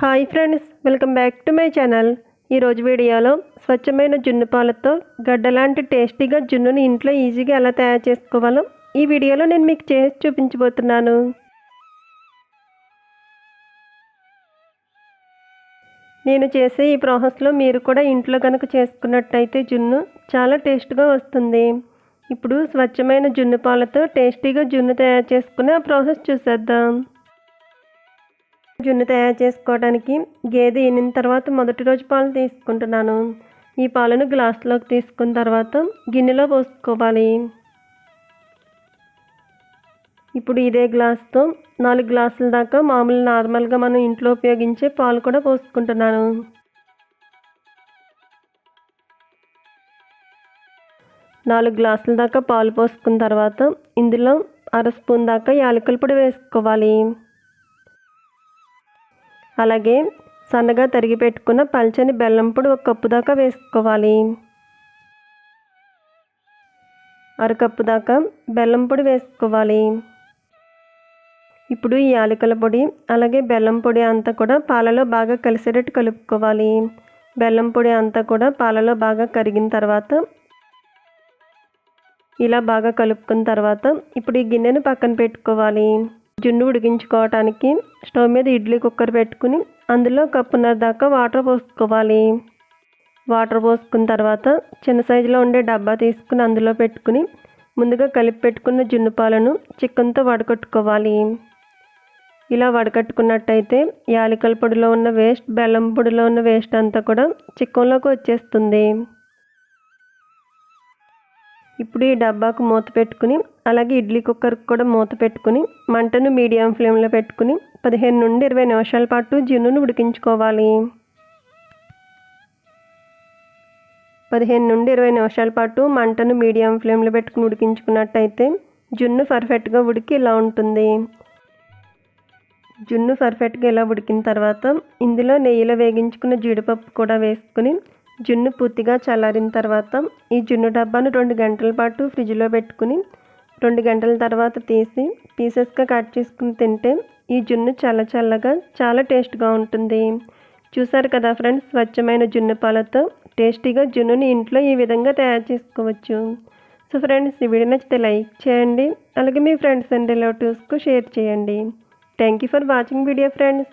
Hi friends, welcome back to my channel. ఈరోజు వీడియోలో స్వచ్ఛమైన జున్ను పాలతో గడ్డలాంటి టేస్టీగా జున్నుని ఇంట్లో ఈజీగా ఎలా తయారు చేసుకోవాలో ఈ వీడియోలో నేను మీకు చేసి చూపించబోతున్నాను. నేను చేసే ఈ ప్రాసెస్లో మీరు కూడా ఇంట్లో కనుక చేసుకున్నట్టయితే జున్ను చాలా టేస్ట్గా వస్తుంది. ఇప్పుడు స్వచ్ఛమైన జున్ను పాలతో టేస్టీగా జున్ను తయారు చేసుకుని ఆ ప్రాసెస్ చూసేద్దాం. జున్ను తయారు చేసుకోవడానికి గేదె ఈనిన తర్వాత మొదటి రోజు పాలు తీసుకుంటున్నాను. ఈ పాలను గ్లాసులోకి తీసుకున్న తర్వాత గిన్నెలో పోసుకోవాలి. ఇప్పుడు ఇదే గ్లాస్తో 4 గ్లాసుల దాకా మామూలు నార్మల్గా మనం ఇంట్లో ఉపయోగించే పాలు కూడా పోసుకుంటున్నాను. నాలుగు గ్లాసుల దాకా పాలు పోసుకున్న తర్వాత ఇందులో 1/2 స్పూన్ దాకా యాలకుల పొడి వేసుకోవాలి. అలాగే సన్నగా తరిగి పెట్టుకున్న పల్చని బెల్లం పొడి 1 కప్పు దాకా వేసుకోవాలి. 1/2 కప్పు దాకా బెల్లం పొడి వేసుకోవాలి. ఇప్పుడు ఈ యాలకుల పొడి అలాగే బెల్లం పొడి అంతా కూడా పాలలో బాగా కలిసేటట్టు కలుపుకోవాలి. బెల్లం పొడి అంతా కూడా పాలలో బాగా కరిగిన తర్వాత ఇలా బాగా కలుపుకున్న తర్వాత ఇప్పుడు ఈ గిన్నెను పక్కన పెట్టుకోవాలి. జున్ను ఉడికించుకోవడానికి స్టవ్ మీద ఇడ్లీ కుక్కర్ పెట్టుకుని అందులో 1.5 కప్పు దాకా వాటర్ పోసుకోవాలి. వాటర్ పోసుకున్న తర్వాత చిన్న సైజులో ఉండే డబ్బా తీసుకుని అందులో పెట్టుకుని ముందుగా కలిపి పెట్టుకున్న జున్ను పాలను చికెన్తో వడకట్టుకోవాలి. ఇలా వడకట్టుకున్నట్టయితే యాలకుల పొడిలో ఉన్న వేస్ట్, బెల్లం పొడిలో ఉన్న వేస్ట్ అంతా కూడా చికెన్లోకి వచ్చేస్తుంది. ఇప్పుడు ఈ డబ్బాకు మూత పెట్టుకుని అలాగే ఇడ్లీ కుక్కర్కి కూడా మూత పెట్టుకుని మంటను మీడియం ఫ్లేమ్లో పెట్టుకుని 15 నుండి 20 నిమిషాల పాటు జున్నును ఉడికించుకోవాలి. 15 నుండి 20 నిమిషాల పాటు మంటను మీడియం ఫ్లేమ్లో పెట్టుకుని ఉడికించుకున్నట్టయితే జున్ను పర్ఫెక్ట్గా ఉడికి ఇలా ఉంటుంది. జున్ను పర్ఫెక్ట్గా ఇలా ఉడికిన తర్వాత ఇందులో నెయ్యిలో వేగించుకున్న జీడిపప్పు కూడా వేసుకుని జున్ను పూర్తిగా చల్లారిన తర్వాత ఈ జున్ను డబ్బాను 2 గంటల పాటు ఫ్రిడ్జ్లో పెట్టుకుని 2 గంటల తర్వాత తీసి పీసెస్గా కట్ చేసుకుని తింటే ఈ జున్ను చల్లగా చాలా టేస్ట్గా ఉంటుంది. చూసారు కదా ఫ్రెండ్స్, స్వచ్ఛమైన జున్ను పాలతో టేస్టీగా జున్నుని ఇంట్లో ఈ విధంగా తయారు చేసుకోవచ్చు. సో ఫ్రెండ్స్, ఈ వీడియో నచ్చితే లైక్ చేయండి, అలాగే మీ ఫ్రెండ్స్ అండ్ రిలేటివ్స్కు షేర్ చేయండి. Thank you for watching video friends.